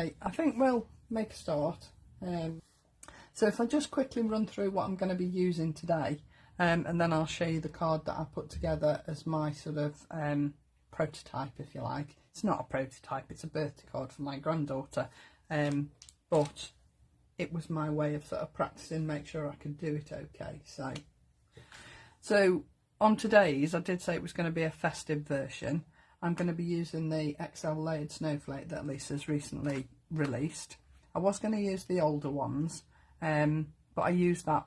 anyway, I think we'll make a start. So if I just quickly run through what I'm going to be using today, and then I'll show you the card that I put together as my sort of prototype, if you like. It's not a prototype, it's a birthday card for my granddaughter, but it was my way of sort of practicing, make sure I could do it okay. So on today's, I did say it was going to be a festive version. I'm going to be using the XL layered snowflake that Lisa's recently released. I was going to use the older ones, but I used that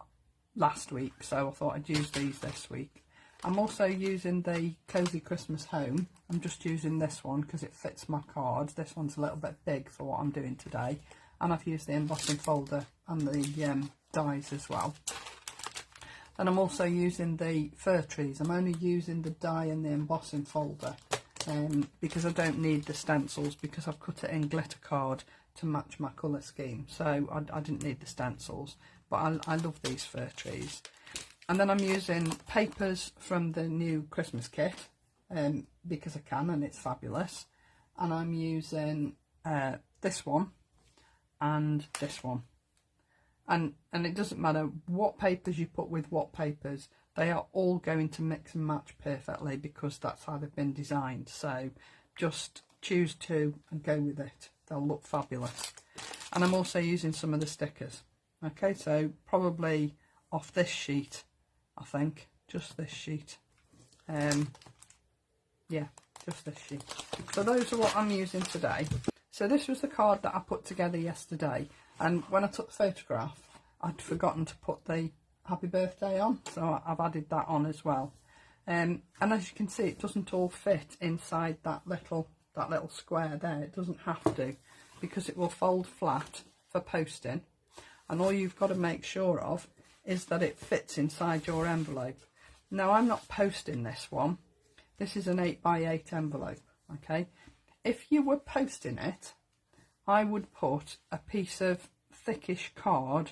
last week, so I thought I'd use these this week. I'm also using the Cozy Christmas Home. I'm just using this one because it fits my cards. This one's a little bit big for what I'm doing today. And I've used the embossing folder and the dies as well. And I'm also using the fir trees. I'm only using the die and the embossing folder because I don't need the stencils, because I've cut it in glitter card to match my colour scheme. So I didn't need the stencils, but I love these fir trees. And then I'm using papers from the new Christmas kit because I can, and it's fabulous. And I'm using this one and this one. And it doesn't matter what papers you put with what papers, they are all going to mix and match perfectly because that's how they've been designed. So just choose two and go with it. They'll look fabulous. And I'm also using some of the stickers. Okay, so probably off this sheet, I think, just this sheet. Yeah, just this sheet. So those are what I'm using today. So this was the card that I put together yesterday, and when I took the photograph, I'd forgotten to put the happy birthday on, so I've added that on as well. And as you can see, it doesn't all fit inside that little square there. It doesn't have to, because it will fold flat for posting, and all you've got to make sure of is that it fits inside your envelope. Now, I'm not posting this one. This is an 8x8 envelope, okay? If you were posting it, I would put a piece of thickish card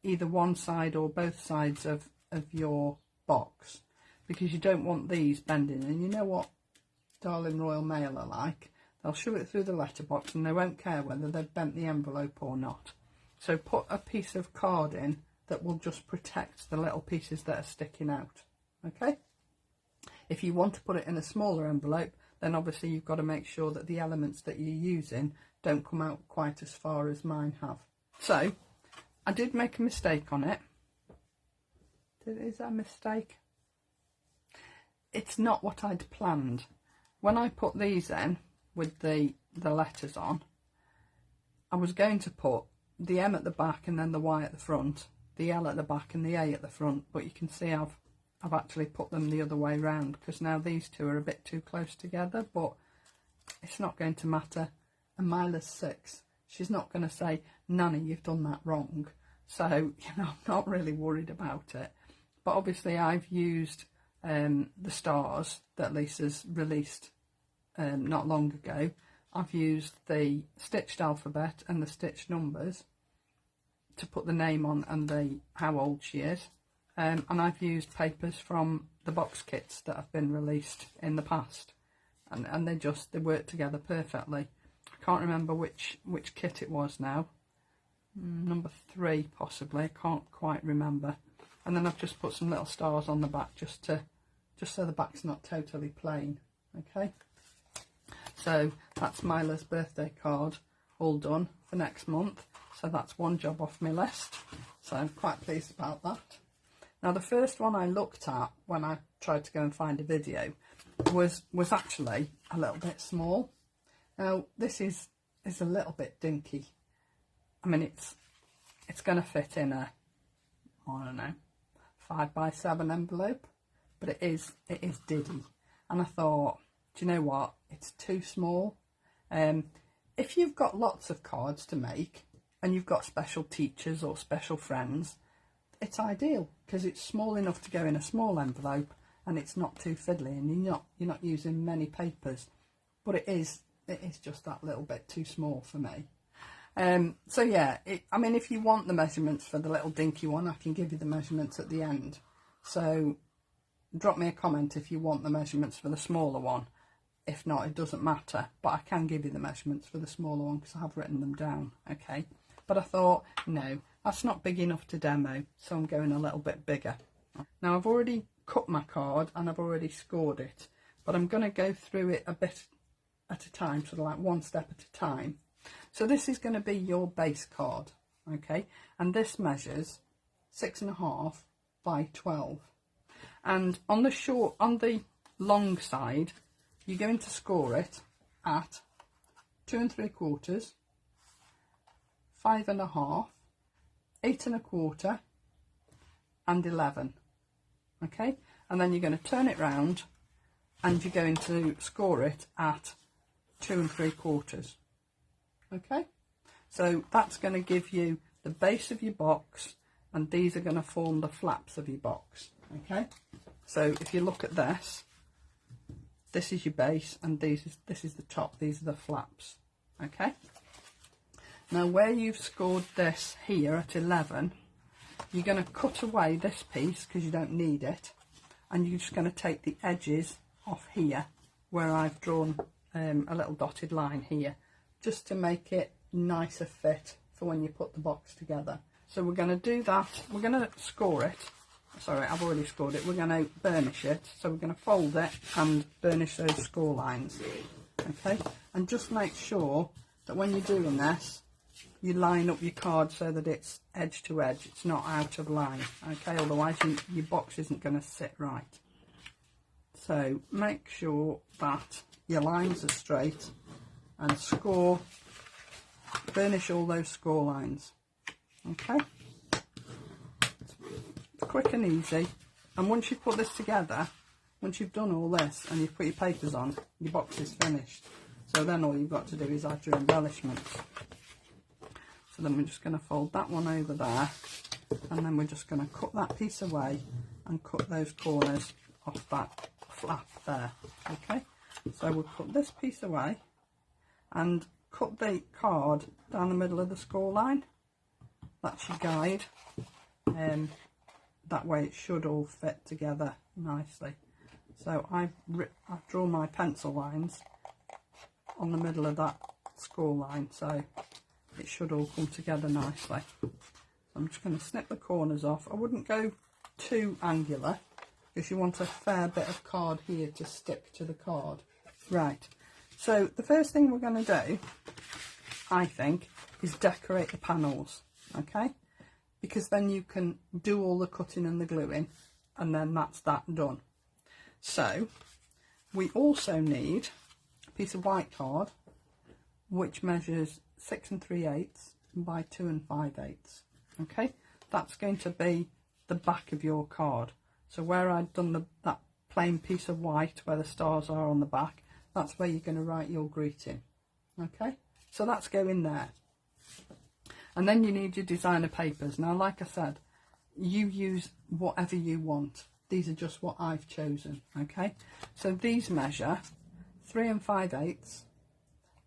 either one side or both sides of your box, because you don't want these bending. And you know what Darling Royal Mail are like? They'll shove it through the letterbox and they won't care whether they've bent the envelope or not. So put a piece of card in that will just protect the little pieces that are sticking out, okay? If you want to put it in a smaller envelope, then obviously you've got to make sure that the elements that you're using don't come out quite as far as mine have. So I did make a mistake on it. Is that a mistake? It's not what I'd planned. When I put these in with the letters on, I was going to put the M at the back and then the Y at the front, the L at the back and the A at the front, but you can see I've actually put them the other way round, because now these two are a bit too close together, but it's not going to matter. And Mila's 6. She's not going to say, Nanny, you've done that wrong. So, you know, I'm not really worried about it. But obviously I've used the stars that Lisa's released not long ago. I've used the stitched alphabet and the stitched numbers to put the name on and the how old she is. And I've used papers from the box kits that have been released in the past, and they work together perfectly. I can't remember which kit it was now. Number 3 possibly. I can't quite remember. And then I've just put some little stars on the back just so the back's not totally plain. Okay. So that's Mila's birthday card all done for next month. So that's one job off my list. So I'm quite pleased about that. Now, the first one I looked at when I tried to go and find a video was actually a little bit small. Now, this is a little bit dinky. I mean, it's going to fit in a, I don't know, 5x7 envelope, but it is diddy. And I thought, do you know what? It's too small. If you've got lots of cards to make and you've got special teachers or special friends, it's ideal because it's small enough to go in a small envelope and it's not too fiddly, and you're not using many papers. But it is just that little bit too small for me. So yeah, I mean, if you want the measurements for the little dinky one, I can give you the measurements at the end. So drop me a comment if you want the measurements for the smaller one. If not, it doesn't matter, but I can give you the measurements for the smaller one because I have written them down, okay? But I thought, no, that's not big enough to demo, so I'm going a little bit bigger. Now I've already cut my card and I've already scored it, but I'm going to go through it a bit at a time, sort of like one step at a time. So this is going to be your base card, okay? And this measures 6.5 by 12. And on the long side, you're going to score it at 2 3/4, 5.5, 8 1/4, and 11. Okay, and then you're going to turn it round and you're going to score it at 2 3/4. Okay, so that's going to give you the base of your box, and these are going to form the flaps of your box. Okay, so if you look at this, this is your base and this is the top, these are the flaps. Okay, now where you've scored this here at 11, you're going to cut away this piece because you don't need it, and you're just going to take the edges off here where I've drawn a little dotted line here, just to make it nicer fit for when you put the box together. So we're going to do that. We're going to score it. Sorry, I've already scored it. We're going to burnish it. So we're going to fold it and burnish those score lines. Okay, and just make sure that when you're doing this, you line up your card so that it's edge to edge, it's not out of line. Okay, otherwise your box isn't going to sit right. So make sure that your lines are straight and score, burnish all those score lines. Okay, it's quick and easy, and once you've put this together, once you've done all this and you've put your papers on, your box is finished. So then all you've got to do is add your embellishments. So then we're just going to fold that one over there, and then we're just going to cut that piece away and cut those corners off that flap there. Okay, so we'll put this piece away and cut the card down the middle of the score line. That's your guide, that way it should all fit together nicely. So I've drawn my pencil lines on the middle of that score line, so it should all come together nicely. So I'm just going to snip the corners off. I wouldn't go too angular because you want a fair bit of card here to stick to the card. Right, so the first thing we're going to do, I think, is decorate the panels, okay? Because then you can do all the cutting and the gluing, and then that's that done. So we also need a piece of white card which measures 6 3/8 by 2 5/8. Okay, that's going to be the back of your card. So where I've done that plain piece of white where the stars are on the back, that's where you're going to write your greeting. Okay, so that's going there. And then you need your designer papers. Now, like I said, you use whatever you want. These are just what I've chosen. Okay, so these measure 3 5/8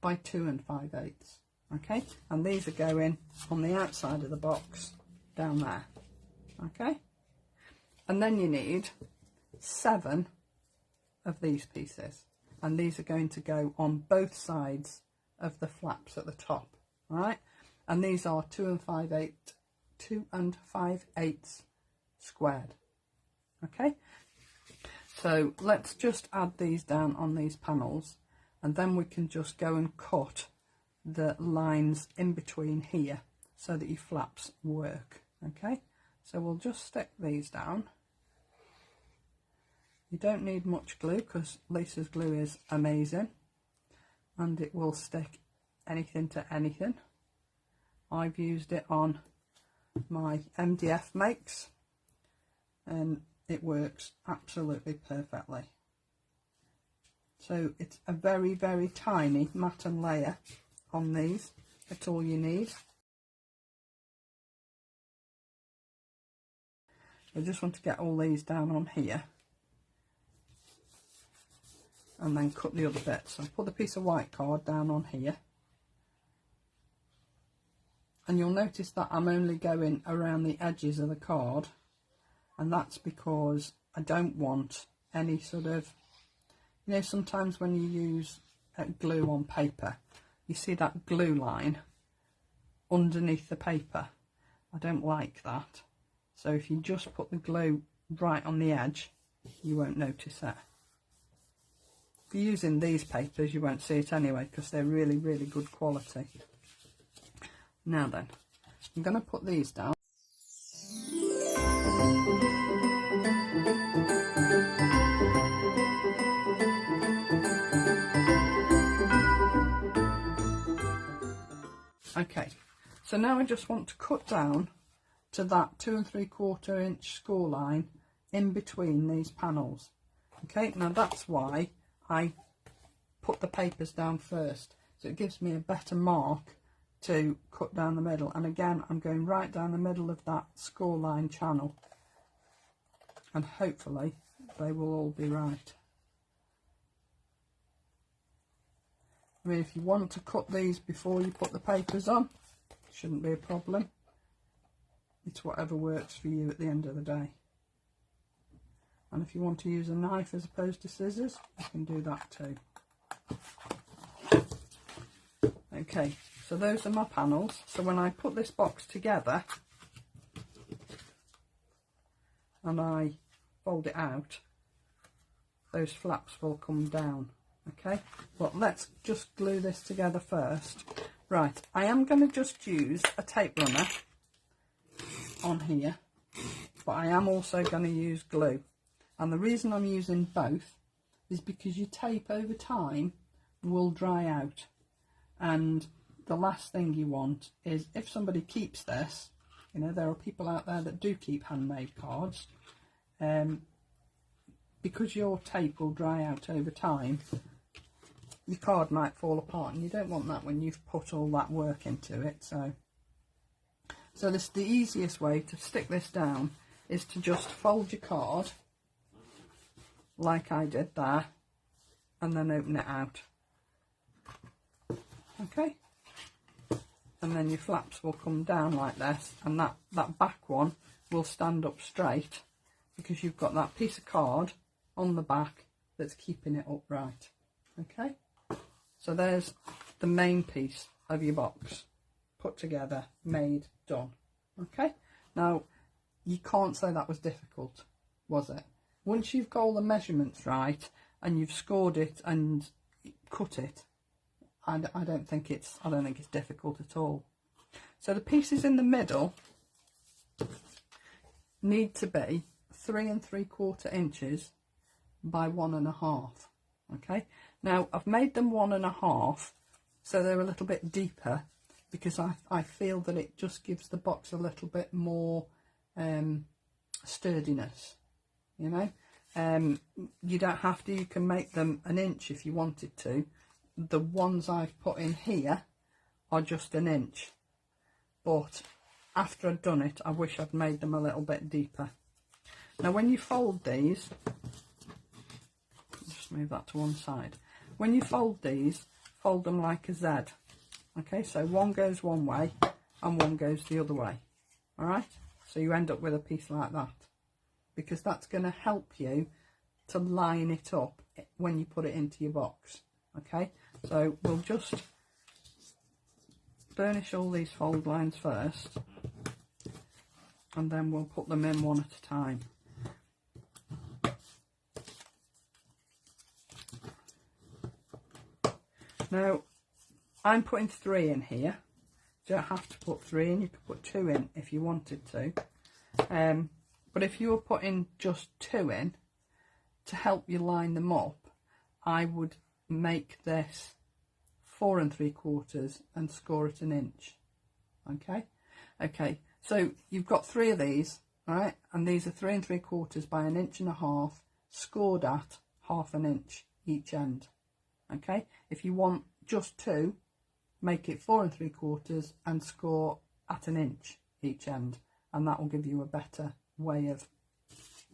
by 2 5/8. Okay, and these are going on the outside of the box down there. Okay, and then you need 7 of these pieces, and these are going to go on both sides of the flaps at the top. All right, and these are 2 5/8 squared. Okay, so let's just add these down on these panels, and then we can just go and cut the lines in between here so that your flaps work. Okay, so we'll just stick these down. You don't need much glue because Lisa's glue is amazing and it will stick anything to anything. I've used it on my MDF makes and it works absolutely perfectly. So it's a very, very tiny mat and layer on these. That's all you need. I just want to get all these down on here and then cut the other bits. So put the piece of white card down on here, and you'll notice that I'm only going around the edges of the card, and that's because I don't want any sort of, You know, sometimes when you use glue on paper, you see that glue line underneath the paper. I don't like that. So if you just put the glue right on the edge, you won't notice it. If you're using these papers, you won't see it anyway, because they're really, really good quality. Now then, I'm going to put these down. Okay, so now I just want to cut down to that 2 3/4 inch score line in between these panels. Okay, now that's why I put the papers down first, so it gives me a better mark to cut down the middle. And again, I'm going right down the middle of that score line channel, and hopefully they will all be right. I mean, if you want to cut these before you put the papers on, it shouldn't be a problem. It's whatever works for you at the end of the day. And if you want to use a knife as opposed to scissors, you can do that too. Okay, so those are my panels. So when I put this box together and I fold it out, those flaps will come down. Okay, well, let's just glue this together first. Right, I am going to just use a tape runner on here, but I am also going to use glue. And the reason I'm using both is because your tape over time will dry out, and the last thing you want is, if somebody keeps this, you know, there are people out there that do keep handmade cards, because your tape will dry out over time, your card might fall apart, and you don't want that when you've put all that work into it. So this, the easiest way to stick this down is to just fold your card like I did there, and then open it out. Okay, and then your flaps will come down like this, and that back one will stand up straight because you've got that piece of card on the back that's keeping it upright. Okay, so there's the main piece of your box put together, made, done. Okay, now you can't say that was difficult, was it? Once you've got all the measurements right and you've scored it and cut it, I don't think it's difficult at all. So the pieces in the middle need to be 3 3/4 inches by 1.5. Okay, now I've made them 1.5, so they're a little bit deeper, because I feel that it just gives the box a little bit more sturdiness, you know. You don't have to, you can make them 1 inch if you wanted to. The ones I've put in here are just 1 inch, but after I'd done it, I wish I'd made them a little bit deeper. Now when you fold these, just move that to one side. When you fold these, fold them like a Z. Okay, so one goes one way and one goes the other way. All right, so you end up with a piece like that, because that's going to help you to line it up when you put it into your box. Okay, so we'll just burnish all these fold lines first, and then we'll put them in one at a time. Now I'm putting 3 in here. You don't have to put 3 in, you could put 2 in if you wanted to. But if you were putting just 2 in to help you line them up, I would make this 4 3/4 and score it 1 inch. Okay, so you've got 3 of these, right, and these are 3 3/4 by 1.5 inches, scored at 1/2 inch each end. Okay, if you want just 2, make it 4 3/4 and score at 1 inch each end, and that will give you a better way of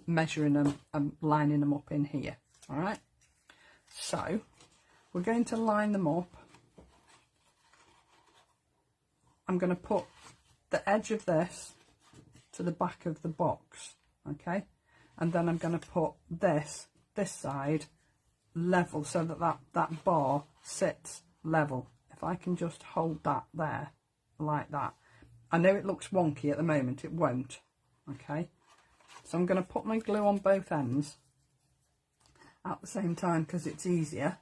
measuring them and lining them up in here. All right, so we're going to line them up. I'm going to put the edge of this to the back of the box, okay, and then I'm going to put this side level, so that that bar sits level. If I can just hold that there like that. I know it looks wonky at the moment, it won't. Okay, so I'm going to put my glue on both ends at the same time because it's easier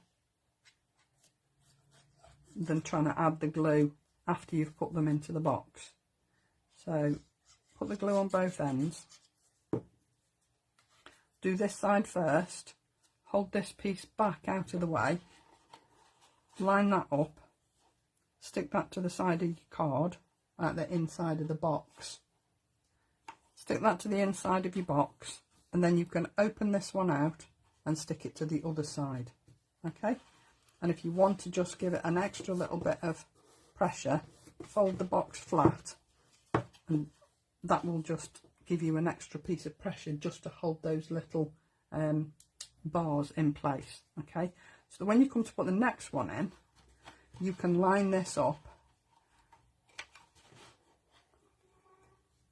than trying to add the glue after you've put them into the box. So put the glue on both ends. Do this side first, hold this piece back out of the way, line that up, stick that to the side of your card at the inside of the box, stick that to the inside of your box, and then you can open this one out and stick it to the other side. Okay, and if you want to just give it an extra little bit of pressure, fold the box flat, and that will just give you an extra piece of pressure just to hold those little bars in place. Okay, so when you come to put the next one in, you can line this up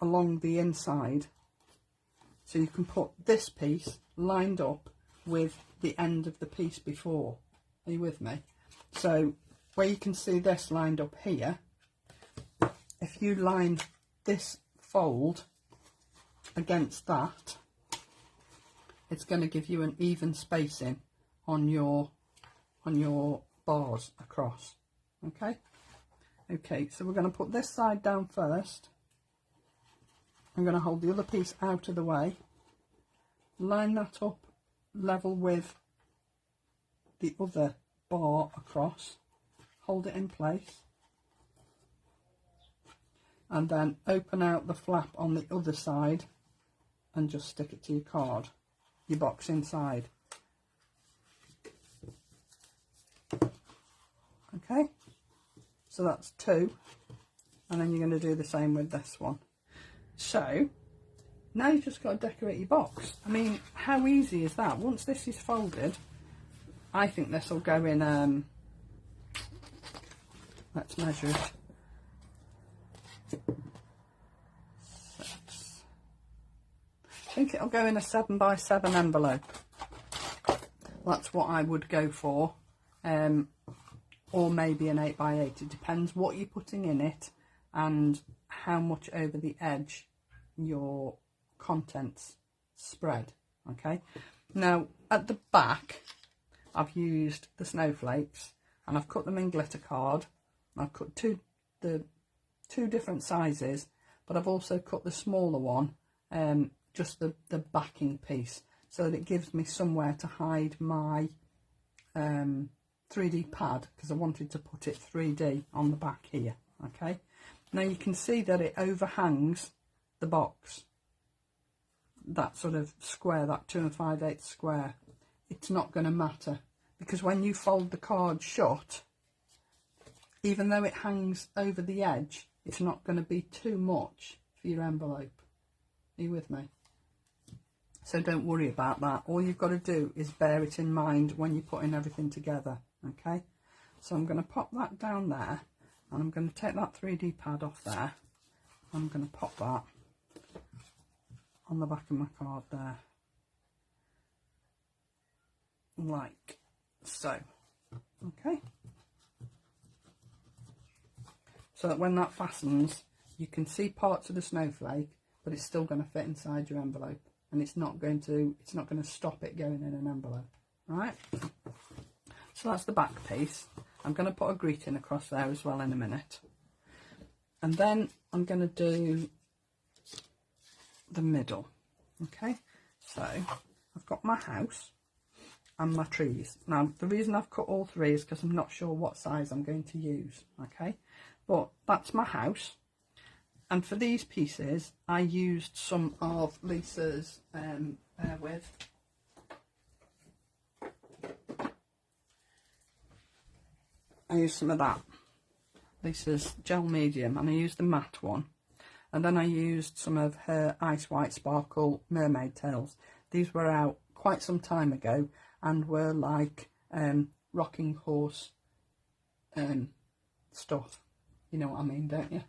along the inside, so you can put this piece lined up with the end of the piece before. Are you with me? So where you can see this lined up here, if you line this fold against that, it's going to give you an even spacing on your bars across. Okay, so we're going to put this side down first. I'm going to hold the other piece out of the way, line that up level with the other bar across, hold it in place, and then open out the flap on the other side and just stick it to your card, your box inside. Okay, so that's two, and then you're going to do the same with this one. So now you've just got to decorate your box. I mean, how easy is that? Once this is folded, I think this will go in, let's measure it. 6. I think it'll go in a 7x7 envelope. That's what I would go for, or maybe an 8x8. It depends what you're putting in it and how much over the edge your contents spread. Okay, now at the back I've used the snowflakes and I've cut them in glitter card. I've cut two different sizes, but I've also cut the smaller one, just the backing piece, so that it gives me somewhere to hide my 3D pad, because I wanted to put it 3D on the back here. Okay, now you can see that it overhangs the box, that sort of square, that 2 5/8 square. It's not going to matter, because when you fold the card shut, even though it hangs over the edge, it's not going to be too much for your envelope. Are you with me? So don't worry about that. All you've got to do is bear it in mind when you're putting everything together. Okay, so I'm going to pop that down there, and I'm going to take that 3D pad off there. I'm going to pop that on the back of my card there, like so. Okay, so that when that fastens, you can see parts of the snowflake, but it's still going to fit inside your envelope, and it's not going to stop it going in an envelope. All right, so that's the back piece. I'm going to put a greeting across there as well in a minute, and then I'm going to do the middle. Okay, so I've got my house and my trees. Now the reason I've cut all three is because I'm not sure what size I'm going to use. Okay, but that's my house, and for these pieces I used some of Lisa's I used some of that Lisa's gel medium, and I used the matte one, and then I used some of her Ice White Sparkle mermaid tails. These were out quite some time ago and were like rocking horse stuff. You know what I mean, don't you?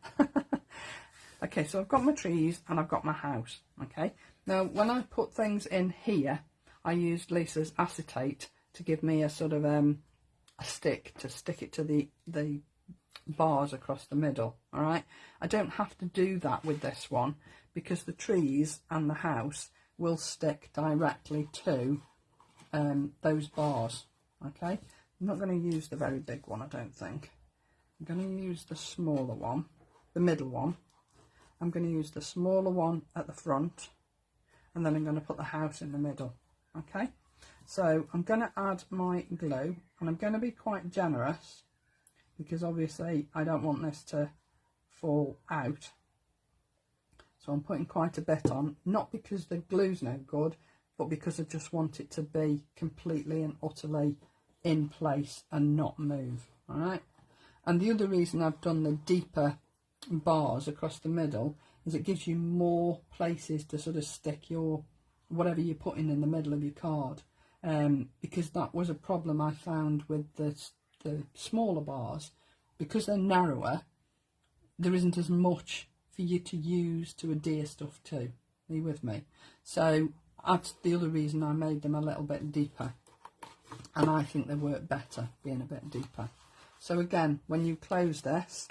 Okay, so I've got my trees and I've got my house. Okay, now when I put things in here, I used Lisa's acetate to give me a sort of a stick to stick it to the bars across the middle. All right, I don't have to do that with this one because the trees and the house will stick directly to those bars. Okay, I'm not going to use the very big one, I don't think. I'm going to use the smaller one, the middle one. I'm going to use the smaller one at the front, and then I'm going to put the house in the middle. Okay, so I'm going to add my glue, and I'm going to be quite generous because obviously I don't want this to fall out. So I'm putting quite a bit on, not because the glue's no good, but because I just want it to be completely and utterly in place and not move. All right. And the other reason I've done the deeper bars across the middle is it gives you more places to sort of stick your whatever you're putting in the middle of your card, because that was a problem I found with the smaller bars. Because they're narrower, there isn't as much for you to use to adhere stuff to. Are you with me? So that's the other reason I made them a little bit deeper, and I think they work better being a bit deeper. So again, when you close this,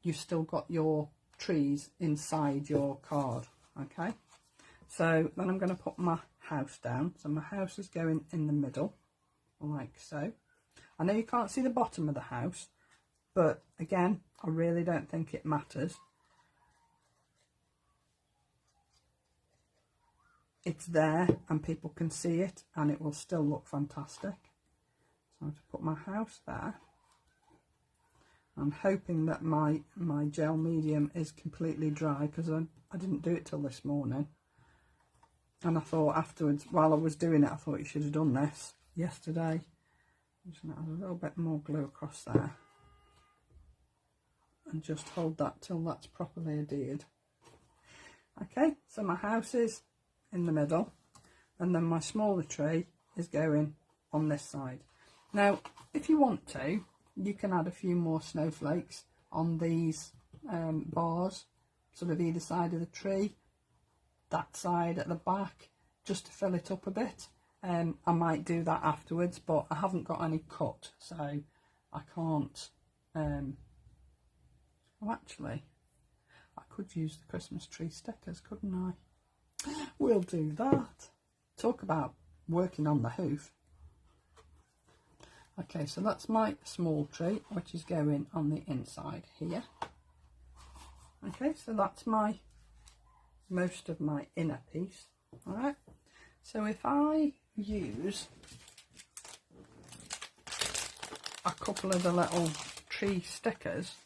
you've still got your trees inside your card. Okay, so then I'm going to put my house down. So my house is going in the middle, like so. I know you can't see the bottom of the house, but again, I really don't think it matters. It's there and people can see it and it will still look fantastic. So I'm going to put my house there. I'm hoping that my gel medium is completely dry because I didn't do it till this morning. And I thought afterwards, while I was doing it, I thought you should have done this yesterday. I'm just going to add a little bit more glue across there. And just hold that till that's properly adhered. Okay, so my house is in the middle. And then my smaller tree is going on this side. Now, if you want to, you can add a few more snowflakes on these bars, sort of either side of the tree, that side at the back, just to fill it up a bit. I might do that afterwards, but I haven't got any cut, so I can't. Oh, actually, I could use the Christmas tree stickers, couldn't I? We'll do that. Talk about working on the hoof. Okay, so that's my small tree, which is going on the inside here. Okay, so that's most of my inner piece. All right, so if I use a couple of the little tree stickers,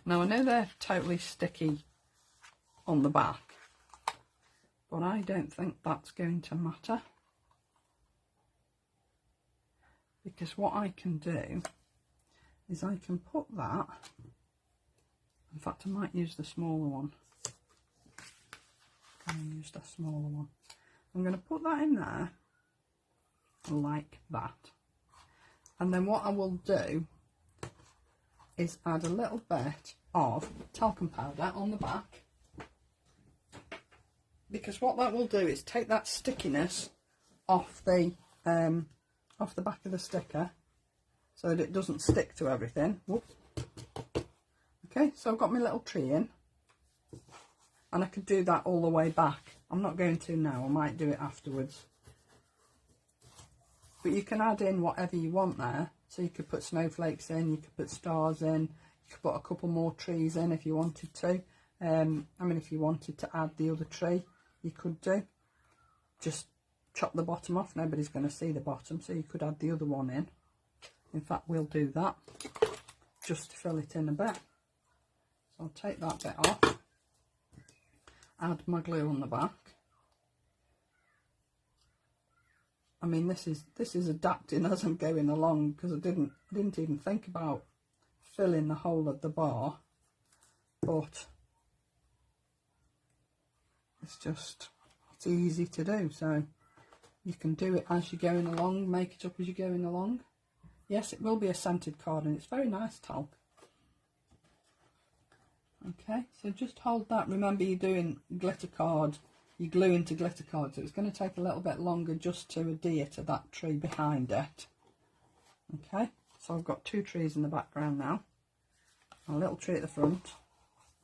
now I know they're totally sticky on the back, but I don't think that's going to matter. Because what I can do is I can put that, in fact I might use the smaller one. I'm going to use the smaller one. I'm going to put that in there like that. And then what I will do is add a little bit of talcum powder on the back. Because what that will do is take that stickiness off the back of the sticker so that it doesn't stick to everything. Whoops. Okay, so I've got my little tree in, and I could do that all the way back. I'm not going to now, I might do it afterwards. But you can add in whatever you want there. So you could put snowflakes in, you could put stars in, you could put a couple more trees in if you wanted to. I mean, if you wanted to add the other tree, you could do. Just chop the bottom off, nobody's going to see the bottom, so you could add the other one in. In fact, we'll do that just to fill it in a bit. So I'll take that bit off, add my glue on the back. I mean, this is adapting as I'm going along, because I didn't even think about filling the whole of the bar, but it's easy to do. So you can do it as you're going along, make it up as you're going along. Yes, it will be a scented card, and it's very nice talc. Okay, so just hold that. Remember, you're doing glitter card you glue into glitter cards. So it's going to take a little bit longer just to adhere to that tree behind it. Okay, so I've got 2 trees in the background now, a little tree at the front.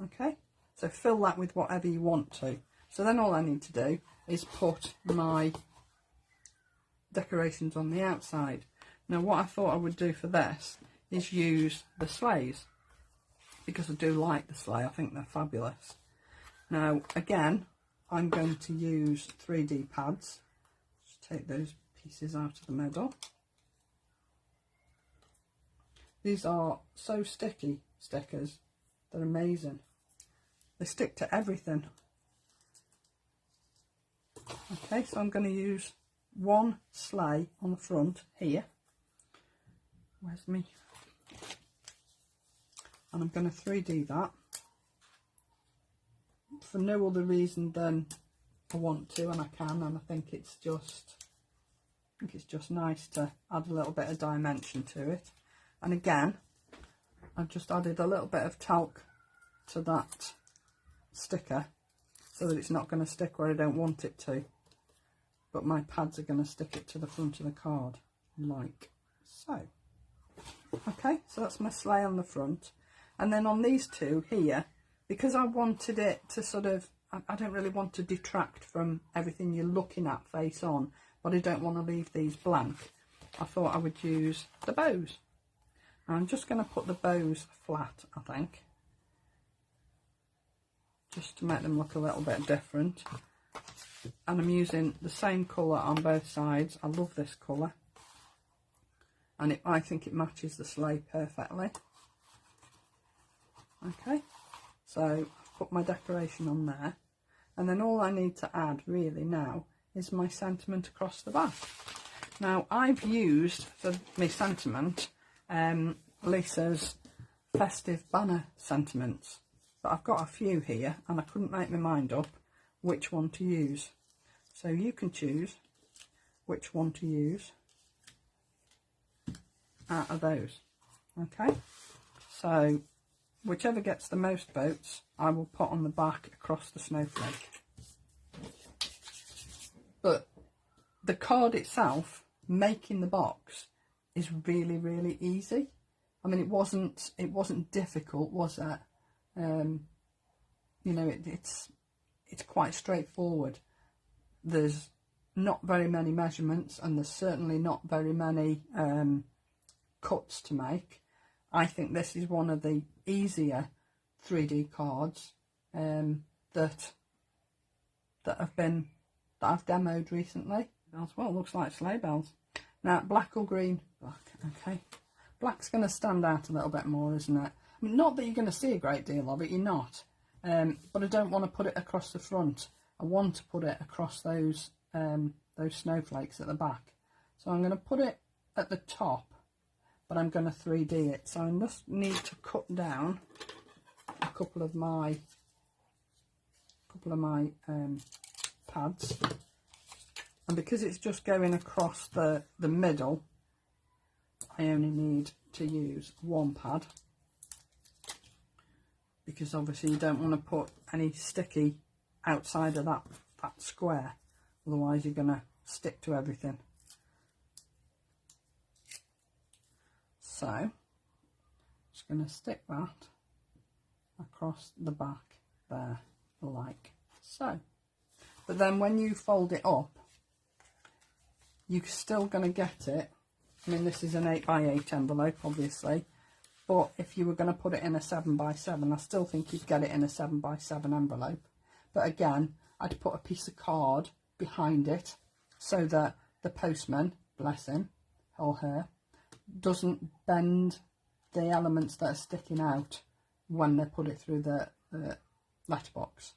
Okay, so fill that with whatever you want to. So then all I need to do is put my decorations on the outside. Now what I thought I would do for this is use the sleighs, because I do like the sleigh. I think they're fabulous. Now again, I'm going to use 3D pads. Just take those pieces out of the middle. These are so sticky, stickers. They're amazing. They stick to everything. Okay, so I'm going to use 1 sleigh on the front here. Where's me? And I'm going to 3D that for no other reason than I want to, and I can, and I think it's just nice to add a little bit of dimension to it. And again, I've just added a little bit of talc to that sticker so that it's not going to stick where I don't want it to, but my pads are going to stick it to the front of the card like so. Okay, so that's my sleigh on the front. And then on these 2 here, because I wanted it to sort of, I don't really want to detract from everything you're looking at face on, but I don't want to leave these blank, I thought I would use the bows. I'm just going to put the bows flat, I think, just to make them look a little bit different. And I'm using the same colour on both sides. I love this colour, and I think it matches the sleigh perfectly. Okay, so I've put my decoration on there, and then all I need to add really now is my sentiment across the back. Now I've used for my sentiment Lisa's festive banner sentiments, but I've got a few here and I couldn't make my mind up which one to use. So you can choose which one to use out of those. Okay, so whichever gets the most votes, I will put on the back across the snowflake. But the card itself, making the box, is really, really easy. I mean, it wasn't difficult, was it? You know, it's quite straightforward. There's not very many measurements, and there's certainly not very many cuts to make. I think this is one of the easier 3D cards that I've demoed recently. Well, it looks like sleigh bells. Now, black or green? Black, okay. Black's going to stand out a little bit more, isn't it? I mean, not that you're going to see a great deal of it, you're not. But I don't want to put it across the front. I want to put it across those snowflakes at the back. So I'm going to put it at the top, but I'm going to 3D it. So I just need to cut down a couple of my pads. And because it's just going across the middle, I only need to use 1 pad, because obviously you don't want to put any sticky outside of that square, otherwise you're going to stick to everything. So just going to stick that across the back there like so. But then when you fold it up, you're still going to get it. I mean, this is an 8x8 envelope, obviously, but if you were going to put it in a 7x7, I still think you'd get it in a 7x7 envelope. But again, I'd put a piece of card behind it so that the postman, bless him or her, doesn't bend the elements that are sticking out when they put it through the letterbox.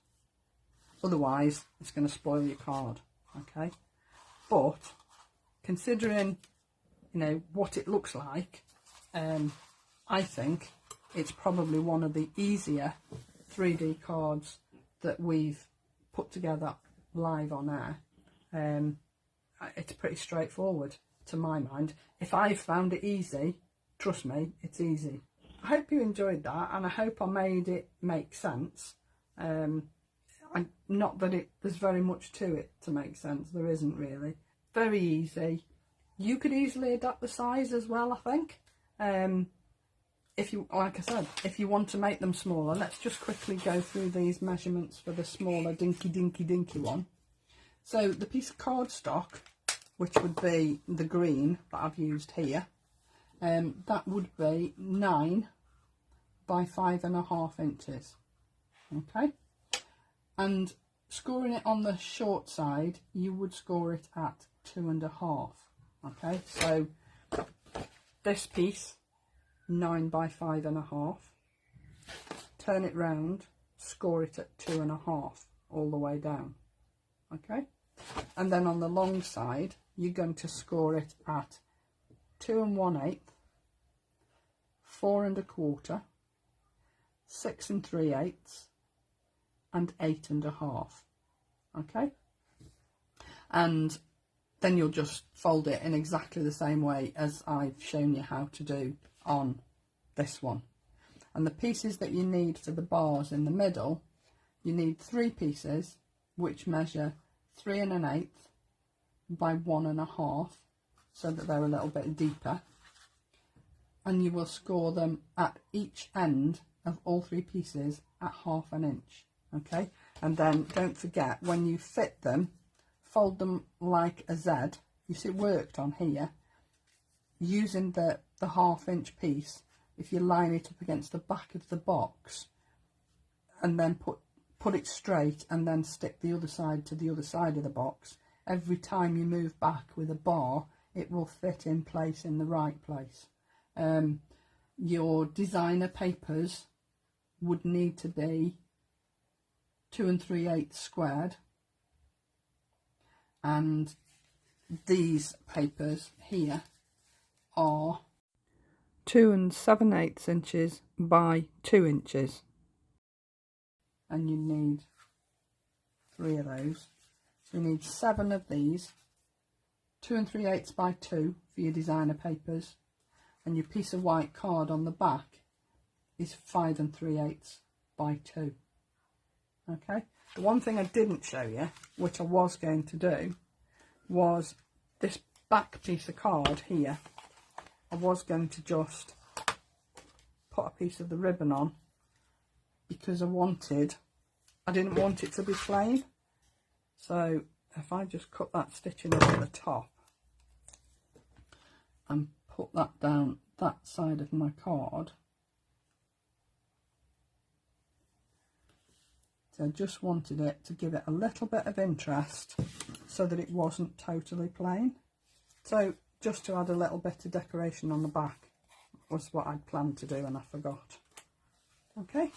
Otherwise, it's going to spoil your card, okay? But considering, you know, what it looks like, I think it's probably one of the easier 3D cards that we've put together live on air. It's pretty straightforward to my mind. If I found it easy, trust me, it's easy. I hope you enjoyed that, and I hope I made it make sense. not that there's very much to it to make sense. There isn't really. Very easy. You could easily adapt the size as well, I think. If you, like I said, if you want to make them smaller, let's just quickly go through these measurements for the smaller dinky one. So the piece of cardstock, which would be the green that I've used here, that would be 9 by 5.5 inches. Okay, and scoring it on the short side, you would score it at 2.5. Okay, so this piece, 9 by 5.5, turn it round, score it at 2.5 all the way down. Okay, and then on the long side, you're going to score it at 2 1/8, 4 1/4, 6 3/8, and 8 1/2. Okay, and then you'll just fold it in exactly the same way as I've shown you how to do on this one. And the pieces that you need for the bars in the middle, you need 3 pieces which measure 3 1/8 by 1 1/2, so that they're a little bit deeper, and you will score them at each end of all 3 pieces at 1/2 inch. Okay, and then don't forget, when you fit them, fold them like a Z. You see it worked on here, using the 1/2 inch piece. If you line it up against the back of the box and then put it straight, and then stick the other side to the other side of the box, every time you move back with a bar, it will fit in place in the right place. Your designer papers would need to be 2 3/8 squared, and these papers here are 2 7/8 inches by 2 inches, and you need 3 of those. So you need 7 of these, 2 3/8 by 2 for your designer papers, and your piece of white card on the back is 5 3/8 by 2. Okay, the one thing I didn't show you, which I was going to do, was this back piece of card here. I was going to just put a piece of the ribbon on, because I didn't want it to be plain. So if I just cut that stitching up at the top and put that down that side of my card, so I just wanted it to give it a little bit of interest so that it wasn't totally plain. So just to add a little bit of decoration on the back was what I'd planned to do, and I forgot. Okay,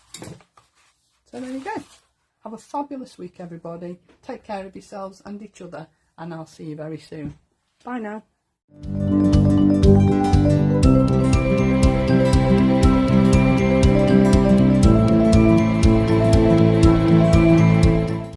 so there you go. Have a fabulous week, everybody. Take care of yourselves and each other, and I'll see you very soon. Bye now.